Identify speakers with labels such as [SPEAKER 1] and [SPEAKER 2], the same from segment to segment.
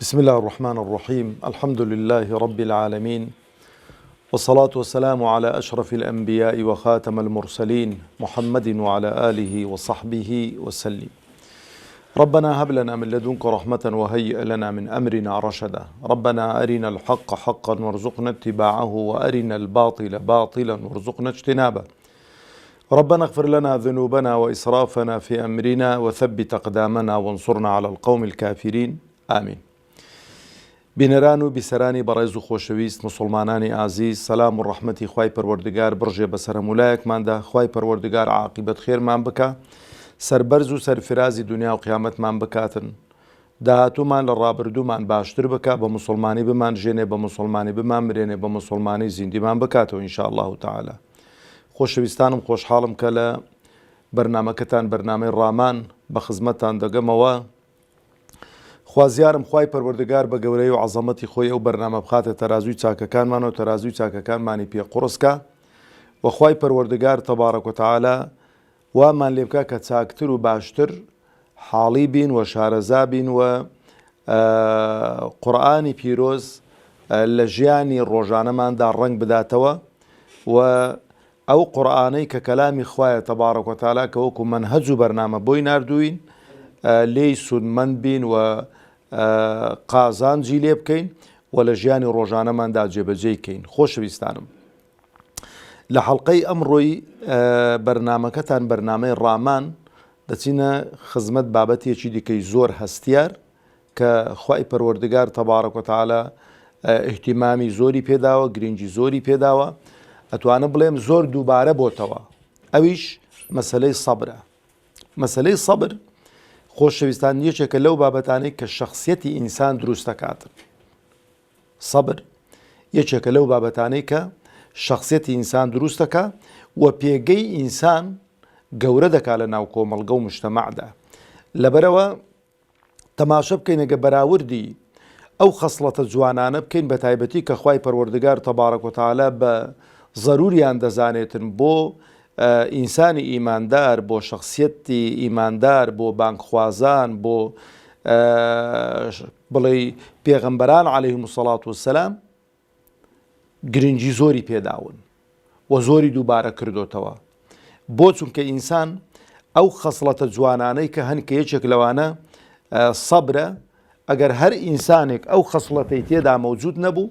[SPEAKER 1] بسم الله الرحمن الرحيم. الحمد لله رب العالمين، والصلاة والسلام على أشرف الأنبياء وخاتم المرسلين محمد وعلى آله وصحبه وسلم. ربنا هب لنا من لدنك رحمة وهيئ لنا من أمرنا رشدا. ربنا أرنا الحق حقا وارزقنا اتباعه، وأرنا الباطل باطلا وارزقنا اجتنابه. ربنا اغفر لنا ذنوبنا وإسرافنا في أمرنا وثبت أقدامنا وانصرنا على القوم الكافرين. آمين. بینەران و بیسەرانی بەڕێز و خۆشەویست مسلمانانی ئازیز، سەلام و ڕەحمەتی خوای پەروەردگار بڕژێ بەسەر هەموولایەکماندا. خوای پەروەردگار عاقیبەت خێرمان بکە، سەربەرز و سەرفرازی دنیا و قیامەتمان بکاتن، داهاتوومان لە ڕابردوومان باشتر بکە، بە مسلمانی بمان ژێنێ، بە مسلمانی بمان مرێنێ، بە مسلمانی زیندیمان بکاتەوە ئینشاء الله تعالی. خۆشەویستانم، خۆشحاڵم کە لە بەرنامەکەتان، بەرنامەی ڕامان بە خزمەتتان دەگەمەوە. خوازیارم خوای پەروەردگار بە گەورەی و عەزەمەتی خۆی ئەو بەرنامە بخاتە تەرازووی چاکەکانمان و تەرازووی چاکەکانمانی پێ قورسکە، و خوای پەروەردگار تەبارەک و تەعالا وامان لێ بکە کە چاکتر و باشتر حاڵی بین و شارەزا بین و قورئانی پیرۆز لە ژیانی ڕۆژانەماندا ڕەنگ بداتەوە، و ئەو قورئانەی کە کەلامی خوایە تەبارەک و تەعالا کە وەکو مەنهەج و بەرنامە بۆی ناردووین لێی سودمەند بین و قازانجی لێ بکەین و لە ژیانی ڕۆژانەماندا جێبەجێ بکەین. خۆشەویستانم، لە حەڵقەی ئەمڕۆی بەرنامەکەتان، بەرنامەی ڕامان، دەچینە خزمەت بابەتێکی دیکەی زۆر هەستیار کە خوای پەروەردگار تەبارەک و تەعالا ئیحتیمامی زۆری پێداوە، گرنگی زۆری پێداوە، ئەتوانە بڵێم زۆر دووبارە بۆتەوە. ئەویش مەسەلەی سەبرە. مەسەلەی سەبر خۆشەویستان یەکێکە لەو بابەتانەی کە شەخسیەتی ئینسان دروست دەکاتن. سەبر یەکێکە لەو بابەتانەی کە شەخسیەتی ئینسان دروست دەکات و پێگەی ئینسان گەورە دەکات لە ناو کۆمەڵگە و مجتەمەعدا. لەبەرەوە تەماشە بکەین ئەگە بەراوردی ئەو خەسڵەتە جوانانە بکەین، بە تایبەتی کە خوای پەروەردگار تەبارەک و تەعالا بە ضەروریان دەزانێتن بۆ ئینسانی ئیماندار، بۆ شخصیەتی ئیماندار، بۆ بانگخوازان، بۆ بڵێ پێغەمبەران عەلەیهیمو سەڵات وەسەلام گرنگی زۆری پێداون و زۆری دووبارە کردوتەوە. بۆ چونکە ئینسان ئەو خەسڵەتە جوانانەی کە هەنکە یەکێک لەوانە سەبرە، ئەگەر هەر ئینسانێک ئەو خەسڵەتەی تێدا مەوجود نەبوو،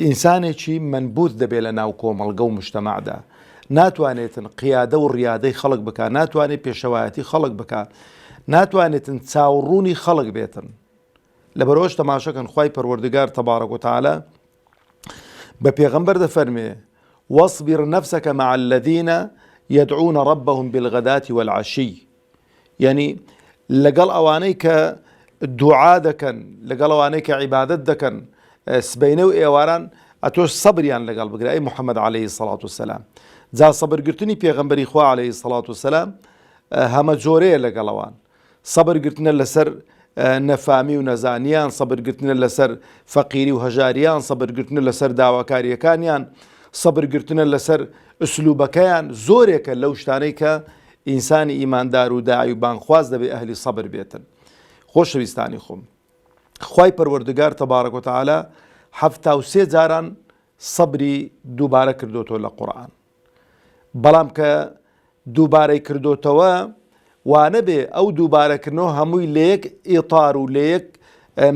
[SPEAKER 1] ئینسانێکی منبوذ دەبێت لە ناو کۆمەڵگە و مجتەمەعدا، ناتوانێتن قیادە و ڕیادەی خەڵک بکات، ناتوانێت پێشەوایەتی خەڵک بکات، ناتوانێتن چاوەڕوونی خەڵک بێتن. لەبەرەوەش تەماشەکەن خوای پەروەردگار تەبارەک و تەعالا بە پێغەمبەر دەفەرمێ وەصبر نەفسەکە مع الذین یدعون ربهم بالغداة والعشی، یعنی لەگەڵ ئەوانەی کە دوعا دەکەن، لەگەڵ ئەوانەی کە عیبادەت دەکەن سبەینە و ئێواران، ئەتۆش سەبریان لەگەڵ بگرە ئەی محەممەد عەلەیهی سەڵات وسەلام. جا سەبرگرتنی پێغەمبەری خوا عەلەیهی سەڵات وسەلام هەمە جۆرەیە لەگەڵەوان. سەبرگرتنە لەسەر نەفامی و نەزانیان، سەبرگرتنە لەسەر فەقیری و هەژاریان، سەبرگرتنە لەسەر داواکاریەکانیان، سەبرگرتنە لەسەر ئوسلوبەکەیان. زۆرێکە لەو شتانەی کە ئینسانی ئیماندار و داعی و بانگخواز دەبێت ئەهلی سەبر بێتن. خۆشەویستانی خۆم، خوای پەروەردگار تەبارەک و تەعالا 73 جاران سەبری دووبارە کردوتەوە لە قورئان. بەڵام کە دووبارەی کردوتەوە وانە بێ ئەو دووبارەکردنەوە هەمووی لە یەک ئیطار و لە یەک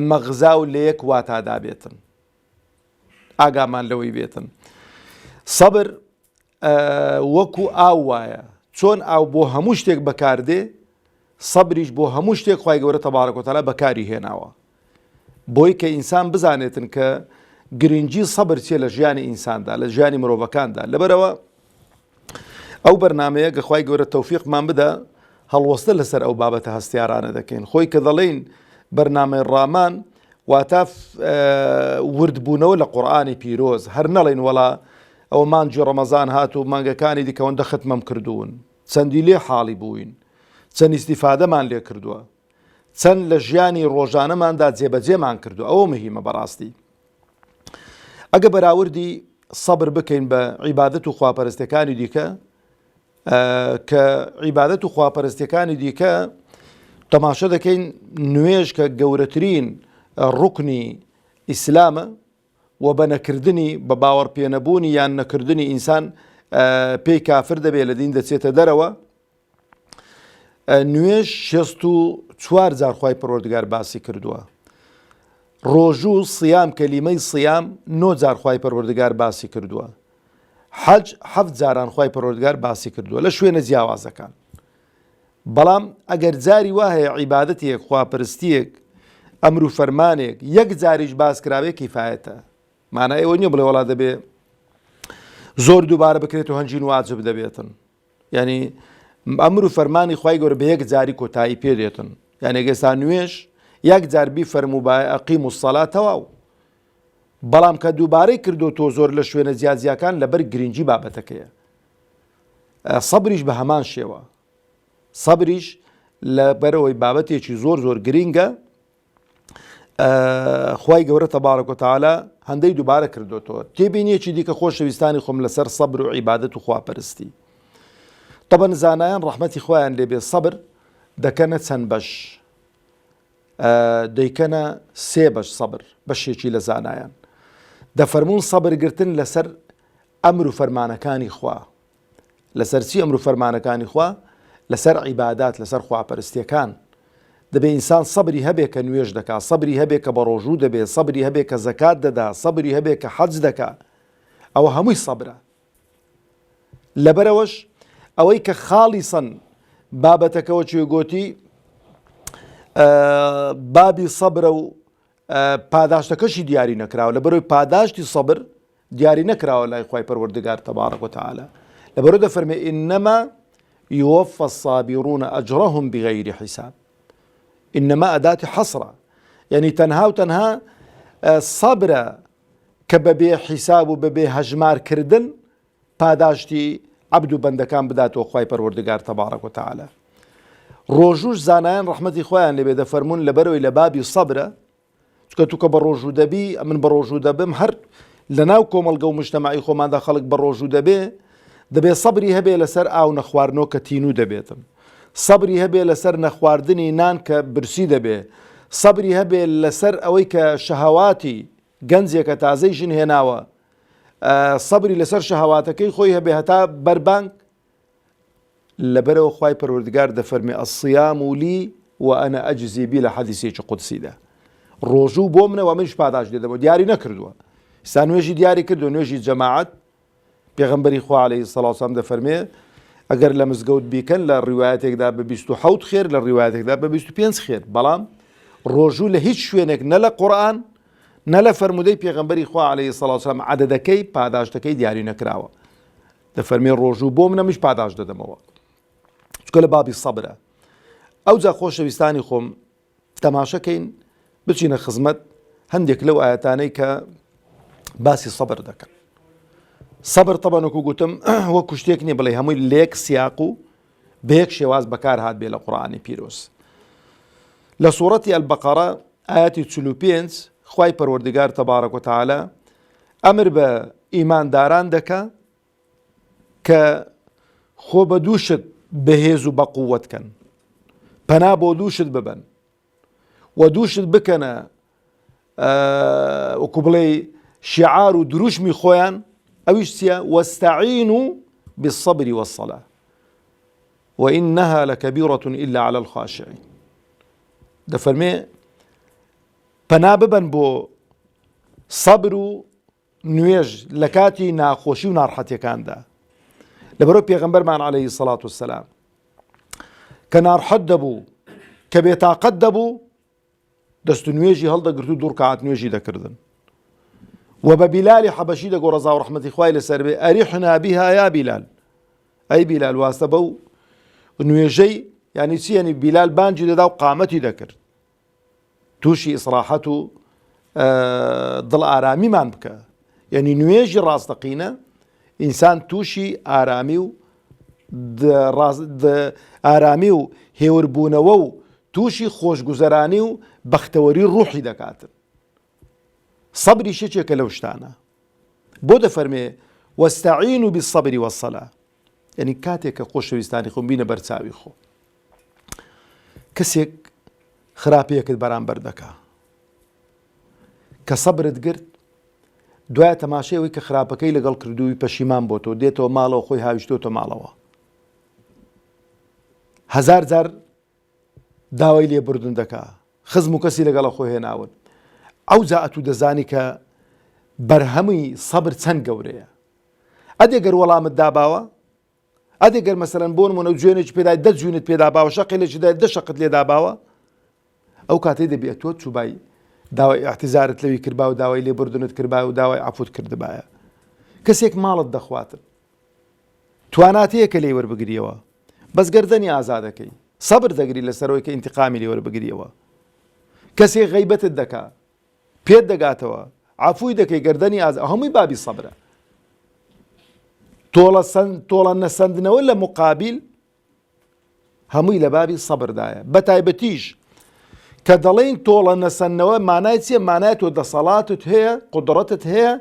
[SPEAKER 1] مەغزا و لە یەک واتادا بێتن. ئاگامان لەوەی بێتن. سەبر وەکو ئاو وایە، چۆن ئاو بۆ هەموو شتێک بەکاردێ، سەبریش بۆ هەموو شتێک خوای گەورە تەبارەک و تەعالا بەکاری هێناوە، بۆی کە ئینسان بزانێتن کە گرنگی سەبر چیە لە ژیانی ئینساندا، لە ژیانی مرۆڤەکاندا. لەبەرەوە ئەو بەرنامەیە کە خوای گەورە تەوفیقمان بدە هەڵوەستە لەسەر ئەو بابەتە هەستیارانە دەکەین. خۆی کە دەڵێن بەرنامەی ڕامان واتە وردبوونەوە لە قورئانی پیرۆز، هەر نەڵێن وەڵا ئەوە مانگی ڕەمەزان هات و مانگەکانی دیکەوەندە ختمەم کردوون، چەندی لێ حاڵی بووین، چەند ئیستیفادەمان لێ کردووە، چەند لە ژیانی ڕۆژانەماندا جێبەجێمان کردو. ئەوە مهمە بەڕاستی. ئەگە بەراوردی سەبر بکەین بە عیبادەت و خواپەرستەکانی دیکە، کە عیبادەت و خواپەرستیەکانی دیکە تەماشە دەکەین نوێژ کە گەورەترین ڕوکنی ئیسلامە و بە نەکردنی بە باوەڕ پێنەبوونی یان نەکردنی ئینسان پێی کافر دەبێت لە دین دەچێتە دەرەوە. نوێژ 64 جار خوای پەروەردگار باسی کردووە. ڕۆژوو سیام کەلیمەی سیام 9 جار خوای پەروەردگار باسی کردووە. حەج 7 جاران خوای پەروەردگار باسی کردووە لە شوێنە جیاوازەکان. بەڵام ئەگەر جاری وا هەیە عیبادەتێک خواپەرستیەک ئەمر و فەرمانێک یەک جاریش باس کراوێ کیفایەتە. مانای ئەوە نییە بڵێ وڵا دەبێ زۆر دووبارە بکرێت و هەنجین واجب دەبێتن. یعنی ئەمر و فەرمانی خوای گەورە بە یەک جاری کۆتایی پێدێتن. یعنی ئێستا نوێژ یەک جار بیفەرموو بە ئەقیم الصەلا تەواو. بەڵام کە دووبارەی کردو تۆ زۆر لە شوێنە جیاجیاکان لەبەر گرنگی بابەتەکەیە. سەبریش بە هەمان شێوە. سەبریش لەبەرەوەی بابەتێکی زۆر گرینگە خوای گەورە تەبارەک و تەعالا هەندەی دووبارە کردوتەوە. تێبینیەکی دیکە خۆشەویستانی خۆم لەسەر سەبر و عیبادەت و خواپەرستی. طبعا زانایان ڕەحمەتی خۆیان لێبێ سەبر دەکەنە چەند بەش. دەیکەنە 3 بەش سەبر بەشێکی لە زانایان. دەفەرمون سەبرگرتن لەسەر ئەمر و فەرمانەکانی خوا. لەسەر چی ئەمر و فەرمانەکانی خوا؟ لەسەر عیبادات لەسەر خواپەرستیەکان. دەبێ ئینسان سەبری هەبێ کە نوێژ دەکا، سەبری هەبێ کە بە ڕۆژوو دەبێ، سەبری هەبێ کە زەکات دەدا، سەبری هەبێ کە حەج دەکا. ئەوە هەمووی سەبرە. لەبەرەوەش ئەوەی کە خاڵیسەن بابەتەکەەوە چێ گوتی بابی سەبرە و پاداشتەکەشی دیاری نەکراوە. لەبەرەوەی پاداشتی سەبر دیاری نەکراوە لای خوای پەروەردگار تەبارەک و تەعالا. لەبەرەوە دەفەرمێ ئینەما یووەفە الصابرون ئەجرەهم بغەیری حیساب. إنما أداة حصرة، يعني تنها وتنها صبر كببي حساب وببي هجمار كردن پاداشتی عبد و بەندەکان بداتەوە خوای پەروەردگار تەبارەک و تەعالا. ڕۆژوش زانایان ڕەحمەتی خۆیان لێبێ دەفەرمون لەبەرەوەی لە بابی سەبرە، چونکە تووکە بە ڕۆژوو دەبی من بە ڕۆژوو دەبم هەر لەناو کۆمەڵگە و مجتەماعی خۆماندا خەڵک بە ڕۆژوو دەبێ سەبری هەبێ لەسەر ئاو نەخواردنەوە کە تینوو دەبێتن. سەبری هەبێ لەسەر نەخواردنی نان کە برسی دەبێ. سەبری هەبێ لەسەر ئەوەی کە شەهەواتی گەنجێکە تازەی ژن هێناوە، سەبری لەسەر شەهەواتەکەی خۆی هەبێ هەتا بەربانگ. لەبەرەوە خوای پەروەردگار دەفەرمێ ئەسیام لی و ئەنە ئەجزی بی لە حەدیثێکی قودسیدا. ڕۆژوو بۆ منەوە منش پاداش دێدەمەوە. دیاری نەکردووە. ئێستا نوێژی دیاری کردو، نوێژی جەماعەت. پێغەمبەری خوا عەلەیهی سەڵات وسەلام دەفەرمێ ئەگەر لە مزگەوت بیکەن لە ڕیوایەتێکدا بە 27 خێر، لە ڕیوایەتێکدا بە 25 خێر. بەڵام ڕۆژوو لە هیچ شوێنێک نە لە قورئان نە لە فەرمودەی پێغەمبەری خوا عەلەیهی سەڵات وسەلام عەدەدەکەی پاداشتەکەی دیاری نەکراوە. دەفەرمێ ڕۆژوو بۆ منە منش پاداش دەدەمەوە. چونکە لە بابی سەبرە. ئەوجا خۆشەویستانی خۆم تەماشەکەین بچینە خزمەت هەندێک لەو ئاەتانەی کە باسی سەبر دەکەن. سەبر طبعاً وەکو گوتم وەکو شتێک نییە بڵێ هەمووی لێک سیاق و بەیەک شێواز بەکار هات بێ لە قورئانی پیرۆز. لە سوورەتی ئەلبەقەرە ئاەتی 45 خوای پەروەردگار تەبارەک و تەعالا ئەمر بە ئیمانداران دەکا کە خۆ بە دووشت بەهێز و بەقووەت کەن، پەنا بۆ دووشت ببەن و دووشت بکەنە وەکو بڵێ شیعار و دروشمی خۆیان. ئەویش چییە؟ وەستەعینوا بالصەبر والصەلاة وإنها لكبيرة إلا على الخاشعين. دەفەرمێ پەنا ببەن بۆ سەبر و نوێژ لە کاتی ناخۆشی و ناڕەحەتیەکاندا. لەبەرەوەی پێغەمبەرمان عەلەیهی سەڵات وسەلام کە ناڕەحەت دەبوو کە بێتاقەت دەبوو دەست و نوێژی هەڵدەگرت و دوو ڕکعات نوێژی دەکردن. و بە بیلالی حەبەشی دەگۆ ڕەزا و ڕەحمەتی خوای لەسەر بێ ئەریحنا بیها یا بیلال. ئەی بیلال واسە بەو نوێژەی یعنی چی؟ یعنی بیلال بانجی دەدا و قامەتی دەکرد. تووشی ئیسراحەت و دڵ ئارامیمان بکە. یعنی نوێژی ڕاستەقینە ئینسان تووشی ئارامی و ئارامی و هێوربوونەوە و تووشی خۆشگوزەرانی و بەختەوەری ڕوحی دەکاتن. سەبری شتێکە لەو شتانە. بۆ دەفەرمێ وەستەعینوا بالصەبر والصەلاة، یعنی کاتێک کە خۆشەویستانی خۆم بینە بەرچاوی خۆ کەسێک خراپەیەکت بەرامبەر دەکا کە سەبرت گرت دوایە تەماشەیەوەی کە خراپەکەی لەگەڵ کردووی پەشیمان بۆ تۆ دێتەوە ماڵەوە خۆی هاویشتۆتە ماڵەوە هەزار جار داوای لێبوردن دەکا خزم و کەسی لەگەڵە خۆی هێناون ئەو جاعەت و دەزانی کە بەرهەمی سەبر چەند گەورەیە ئەدێگەر وەڵامت داباوە ئەدێگەر مەسەلەن بۆ نمونە جوێنێکی پێدای 10 جوێنت پێداباوە شەقێکێکیدای 10 شەقت لێداباوە ئەو کاتەی دەبێت تۆ چوبای داوای احتیزارت لەوی کردبا و داوای لێبوردنت کردبا و داوای عەفوت کردبایە کەسێک ماڵت دەخواتن تواناتەیە کە لێی وەربگریەوە بەس گەردەنی ئازادەکەی سەبر دەگری لەسەرەوەی کە ئینتقامی لێ وەربگریەوە کەسێک غەیبەتت دەکا پێت دەگاتەوە عەفوی دەکەی گەردەنی ئازاد هەمووی بابی سەبرە تۆڵە نەسەندنەوە لە مقابل هەمووی لە بابی سەبردایە بە تایبەتیش کە دەڵێن تۆڵە نەسەندنەوە مانای چییە مانای تۆ دەسەڵاتت هەیە قودرەتت هەیە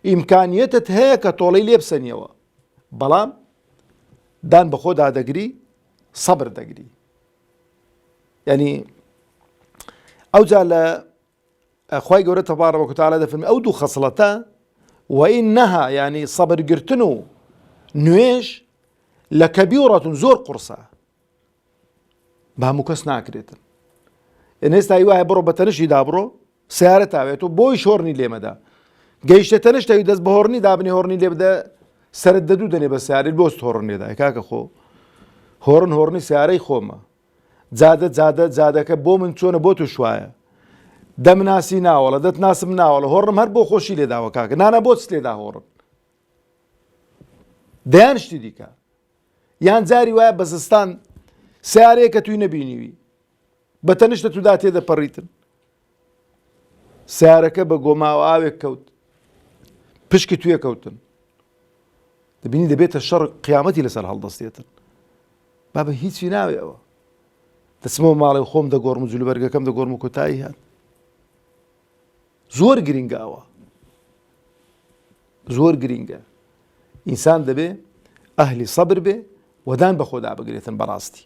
[SPEAKER 1] ئیمکانیەتت هەیە کە تۆڵەی لێ بسەنیەوە بەڵام دان بە خۆدا دەگری سەبر دەگری یعنی ئەوجا لە خوای گەورە تەبارەکە و تەعالا دەفەرمێ ئەو دوو خەسڵەتە وئینەها یعنی سەبرگرتن و نوێژ لە کەبیڕەتون زۆر قورسە بە هەموو کەس ناکرێتن ئێستا وایە بڕۆ بە تەنشی دابڕۆ سیارە تاوێت و بۆی شۆڕنی لێمەدا گەیشتە تەنشتەوی دەست بە هۆڕنی دابنی هۆڕنی لێ بدە سەرت دەدوو دەنێ بە سیارەی بۆست هۆڕن لێدا کاکە خۆ هۆڕنی سیارەی خۆمە جادەکە بۆ من چۆنە بۆ تو شوایە دەمناسی ناوەڵە دەتناسم ناوەڵە هۆڕم هەر بۆ خۆشی لێداوە کاکە نانە بۆ چ لێدا هۆڕن دەیان شتی دیکە یان جاری وایە بە زستان سیارەیە کە توی نەبینیوی بە تەنیشتە تودا تێدەپەڕیتن سیارەکە بە گۆماوە ئاوێک کەوت پشکی توێ کەوتن دەبینی دەبێتە شەڕ قیامەتی لەسەر هەڵدەستێتن بابە هیچی ناوێەوە دەچمەوە ماڵی خۆم دەگۆڕم و جلوبەرگەکەم دەگۆڕم و کۆتایی هات زۆر گرنگە ئەوە زۆر گرنگە ئینسان دەبێ ئەهلی سەبر بێ وەدان بە خۆدا بگرێتن بەڕاستی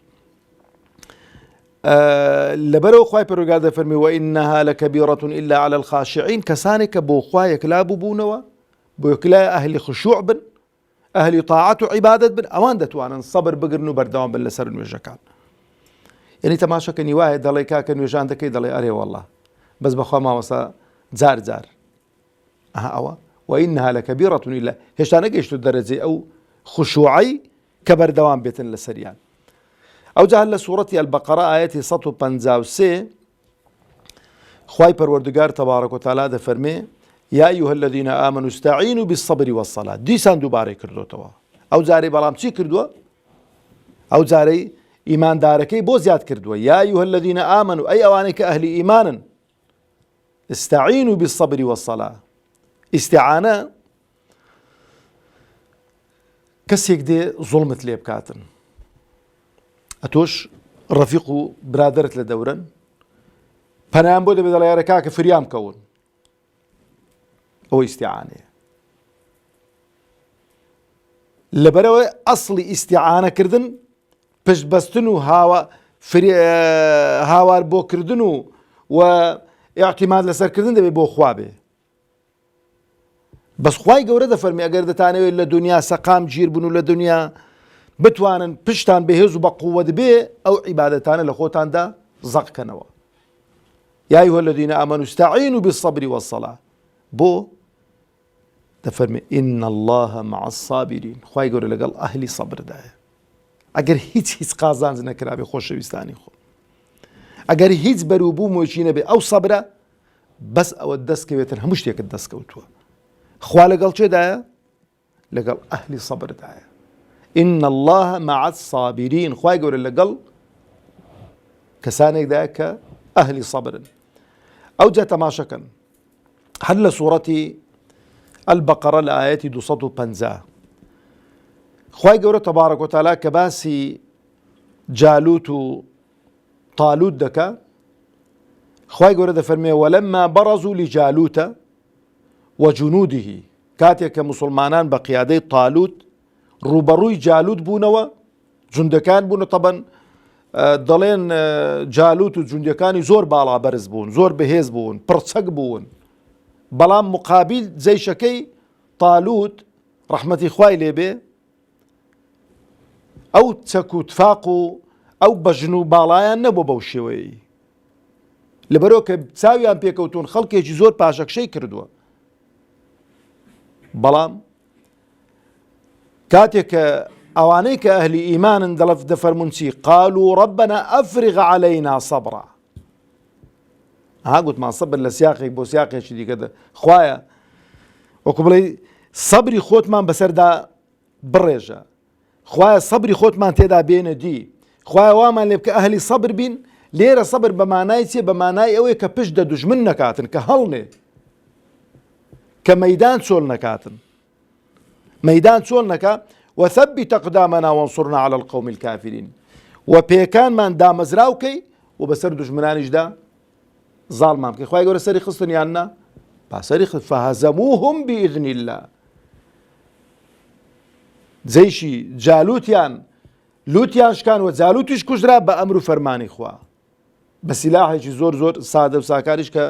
[SPEAKER 1] لەبەرەوە خوای پەروەردگار دەفەرمێ وئینەها لەکەبیڕەة إلا على الخاشعین کەسانێک کە بۆ خوا یەکلا بووبوونەوە بۆ یەکلای ئەهلی خشوع بن ئەهلی طاعەت و عیبادەت بن ئەوان دەتوانن سەبر بگرن و بەردەوام بن لەسەر نوێژەکان یعنی تەماشەکەنی وایە دەڵێ کاکە نوێژان دەکەی دەڵێ ئەرێ وەڵڵا بەس بەخوا مامۆستا جار ئەوە وئینەها لەکەبیڕەة إلا هێشتا نەگەیشتو دەرەجەی ئەو خشوعی کە بەردەوام بێتن لەسەریان ئەو جا لە سوورەتی ئەلبەقەرە ئایەتی 153 خوای پەروەردگار تەبارەک و تەعالا دەفەرمێ یا ئەیها الذین آمنوا استعینوا بالصبر والصلاة دیسان دووبارەی کردوتەوە ئەو جارەی بەڵام چی کردووە ئەو جارەی ئیماندارەکەی بۆ زیاد کردووە یا ئەیها الذین آمنوا ئەی ئەوانەی کە ئەهلی ئیمانن استعینوا بالصبر والصلاة ئیستیعانە کەسێک دێ زوڵمت لێ بکاتن ئەتۆش ڕەفیق و برادرت لە دەورن پەنایان بۆ دەبێت دەڵێ کاکە فریام کەون ئەوە ئیستیعانەیە لەبەرەوەی ئەسڵی ئیستیعانەکردن پشتبەستن و هاوار بۆکردن و ئیعتیماد لەسەرکردن دەبێت بۆ خوا بێ بەس خوای گەورە دەفەرمێ ئەگەر دەتانەوێت لە دنیا سەقام گیر بن و لە دنیا بتوانن پشتان بەهێز و بە قووەت بێ ئەو عیبادەتانە لە خۆتاندا زەقکەنەوە یا ئەیها الذین آمنوا استعینوا بالصبر والصلاة بۆ دەفەرمێ ئین الله مع الصابرین خوای گەورە لەگەڵ ئەهلی سەبردایە ئەگەر هیچ قازانج نەکرابێ خۆشەویستانی خۆ ئەگەر هیچ بەرووبوومێکی نەبێ ئەو سەبرە بەس ئەوە دەستکەوێتن هەموو شتێکت دەستکەوتووە خوا لەگەڵ چێدایە لەگەڵ ئەهلی سەبردایە إن الله مع الصابرين خوای گەورە لەگەڵ کەسانێکدایە کە ئەهلی سەبرن ئەو جا تەماشەکەن هەر لە سوورەتی ئەلبەقەرە لە ئایەتی 250 خوای گەورە تەبارەک و تەعالا کە باسی جالوت و طالوت دەکا خوای گەورە دەفەرمێ وەلەما بەڕەزوا لجالوتە وجنوده کاتێک کە مسلمانان بە قیادەی طالوت ڕوبەڕووی جالوت بوونەوە جوندەکان بوون تەبەن دەڵێن جالوت و جوندەکانی زۆر باڵا بەرز بوون زۆر بەهێز بوون پڕچەک بوون بەڵام مقابل جەیشەکەی تالوت ڕەحمەتی خوای لێبێ ئەو چەک و تفاق و ئەو بەژن و باڵایان نەبوو بەو شێوەیە لەبەرەوە کە چاویان پێکەوتون خەڵکێکی زۆر پاشەکشەی کردووە بەڵام کاتێک کە ئەوانەی کە ئەهلی ئیمانن دەفەرمون چی قالوا ربنا ئەفرغ علينا صبرا گوتمان سەبر لە سیاقێک بۆ سیاقێکی دیکە خوایە وەکو بڵێ سەبری خۆتمان بەسەردا بڕێژە خوایە سەبری خۆتمان تێدا بێنە دی خوایە وامان لێ بکە ئەهلی سەبر بین لێرە سەبر بە مانای چیە بە مانای ئەوەیە کە پشت دە دوژمن نەکاتن کە هەڵنێ کە مەیدان چۆڵ نەکاتن مەیدان چۆڵ نەکا وثبت أقدامنا وانصرنا على القوم الكافرين وپێکانمان دامەزراوکەی و بەسەر دوژمنانیشدا زاڵمان بکەی خوای گەورە سەری خستن یان نا با سەری خست فهزموهم بإذن الله جەیشی جالوتیان لوتیان شکان و جالوتیش کوژرا بە ئەمر و فەرمانی خوا بە سیلاحێکی زۆر زۆر سادە و ساکاریش کە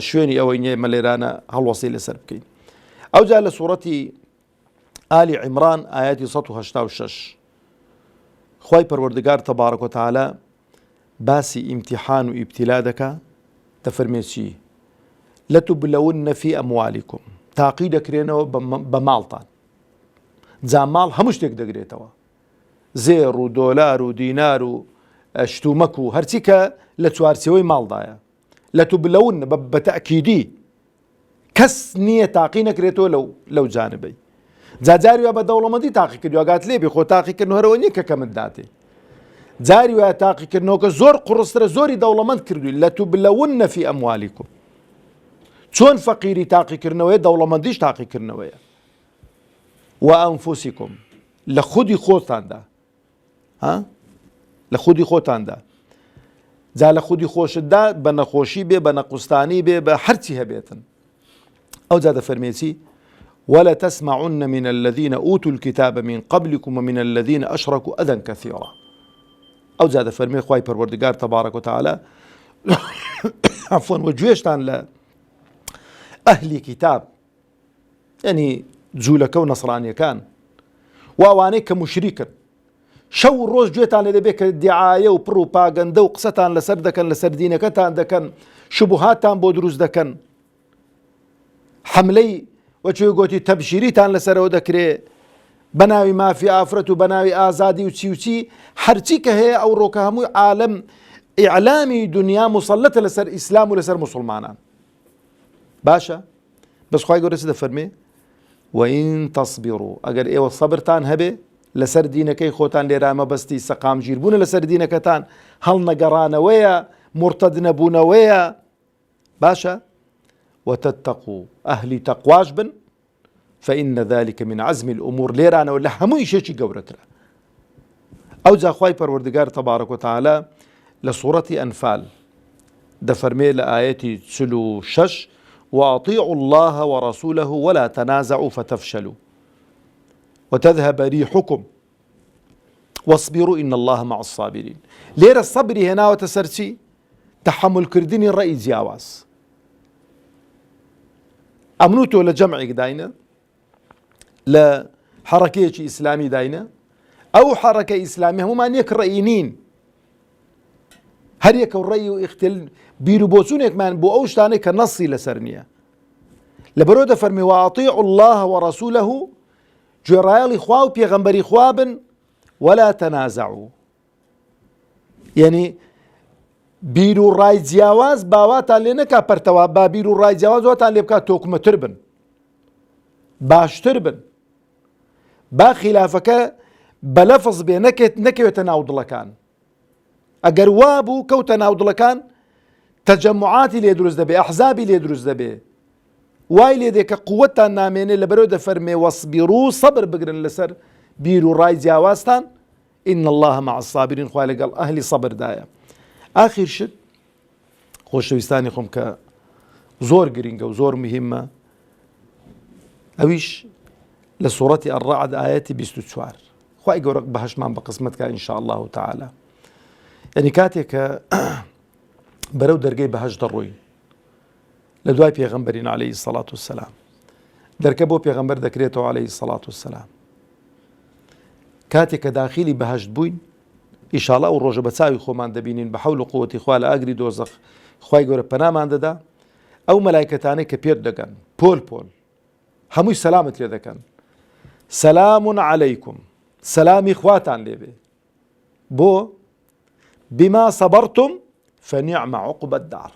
[SPEAKER 1] شوێنی ئەوەی نییە مە لێرانە هەڵوەسی لەسەر بکەین ئەوجا لە سوورەتی آل عمران آياتي 186 خوای پەروەردگار تەبارەک وتعالە باسی ئیمتیحان و ئیبتیلا دەکا دەفەرمێ چی لەتوبلەون فی ئەموالیکم تاقی دەکرێنەوە بە ماڵتان جا ماڵ هەموو شتێک دەگرێتەوە زێر و دۆلار و دینار و شتومەک و هەرچی کە لە چوارچەوەی ماڵدایە لەتوبلەون بە تەئکیدی کەس نییە تاقی نەکرێتەوە لەو جانبەی جاری وە بە دەوڵەمەندی تاقی کردو ئەگات لێبێ خۆ تاقیکردن هەرەوە نییە کە کەمت داتێ جاری وایە تاقیکردنەوە کە زۆر قوڕسترە زۆری دەوڵەمەند کردووی لەتوبلەون فی ئەموالیکم چۆن فەقیری تاقیکردنەوەی دەوڵەمەندیش تاقیکردنەوەیە و ئەنفوسیکم لە خودی خۆتاندا لە خودی خۆتاندا جا لە خودی خۆشتدا بە نەخۆشی بێ بە نەقوستانی بێ بە هەرچی هەبێتن ئەو جا دەفەرمێتی ولا تسمعن من الذين أوتوا الكتاب من قبلكم ومن الذين أشركوا أذى كثيرا أو زاد فرمي خواي پروردگار تبارك وتعالى عفوا وجويشتان لا أهل كتاب يعني جولك ونصرانية كان وأوانيك مشركا شو الروز جويتان لديك الدعاية وبروباغندا وقصتان لسر دكن لسر دينكتان دكن شبهاتان بودروز دكن حملي وەچێ گوتی تەبشیریتان لەسەرەوە دەکرێ بەناوی مافی ئافرەت و بەناوی ئازادی و چی هەرچی کە هەیە ئەو ڕۆکە هەمووی عالم ئیعلامی دنیا مسەڵەتە لەسەر ئیسلام و لەسەر مسلمانان باشە بەس خوای گەورە چ دەفەرمێ وئین تەصبیڕوا ئەگەر ئێوە سەبرتان هەبێ لەسەر دینەکەی خۆتان لێرە مەبەستی سەقامگیربوونە لەسەر دینەکەتان هەڵنەگەڕانەوەیە مرتەد نەبوونەوەیە باشە وتتقوا أهل تقواش بن فإن ذلك من عزم الأمور ليرانا ولا همو إشيشي قورتنا أو جا خواي پروردگار تبارك وتعالى لسورة أنفال دفرمي لآياتي 36 وأطيعوا الله ورسوله ولا تنازعوا فتفشلوا وتذهب ريحكم واصبروا إن الله مع الصابرين ليرا الصبر هنا وتسرتي تحمل كردين الرأي زياواز ئەمنوتۆ لە جەمعێک داینە لە حەرەکەیەکی ئیسلامی داینە ئەو حەرەکە ئیسلامی هەمومان یەک ڕەئی نین هەر یەکە ڕەی و ئیختیل بیر و بۆچوونێکمان بۆ ئەو شتانەی کە نەسی لەسەر نییە لەبەرەوە دەفەرمێ وەئەطیعوا الله وەڕەسوولەه گوێڕایەڵی خوا و پێغەمبەری خوا بن وەلا تەنازەعوا یعنی بیر و ڕای جیاواز باواتان لێ نەکا پەرتەوا با بیر و ڕای جیاواز واتان لێ بکات تۆکمەتر بن باشتر بن با خلافەکە بە لەفز بێ نەکەوێتە ناو دڵەکان ئەگەر وا بوو کەوتە ناو دڵەکان تەجەمعاتی لێ دروست دەبێ ئەحزابی لێ دروست دەبێ وای لێ دێ کە قووەتتان نامێنێ لەبەرەوە دەفەرمێ وەصبیڕوا سەبر بگرن لەسەر بیر و ڕای جیاوازتان ئین الله مع الصابرین خوای لەگەڵ ئەهلی سەبردایە آخر شت خۆشەویستانی خۆم کە زۆر گرنگە و زۆر مهمە ئەویش لسورة الرعد آياتي 24 خواهي قورك بهشمان بقسمتك إن شاء الله تعالى. يعني كاتك برو درقي بهش دروين لدواي بيغمبرين عليه الصلاة والسلام دركبو بيغمبر دكريتو عليه الصلاة والسلام كاتك داخلي بهش بوين إن شاء الله والرجل بتساوي خومان دبينين بحول قوة إخوال أجري دوزخ خواهي قورك بنامان دا أو ملائكتاني كبير دقن بول هموش سلامة لذكن سلام عليكم سلام إخواتان ليبي بو بما صبرتم فنعم عقب الدار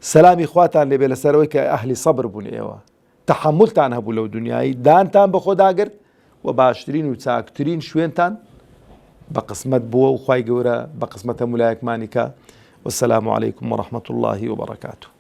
[SPEAKER 1] سلام إخواتان ليبي لسرويك أهل صبر بني إيوه تحملتان هبو لو دنياي دانتان بخود آقر وباشترين وتساكترين شوينتان بقسمت بو وخواي قورا بقسمت ملايك مانيكا والسلام عليكم ورحمة الله وبركاته.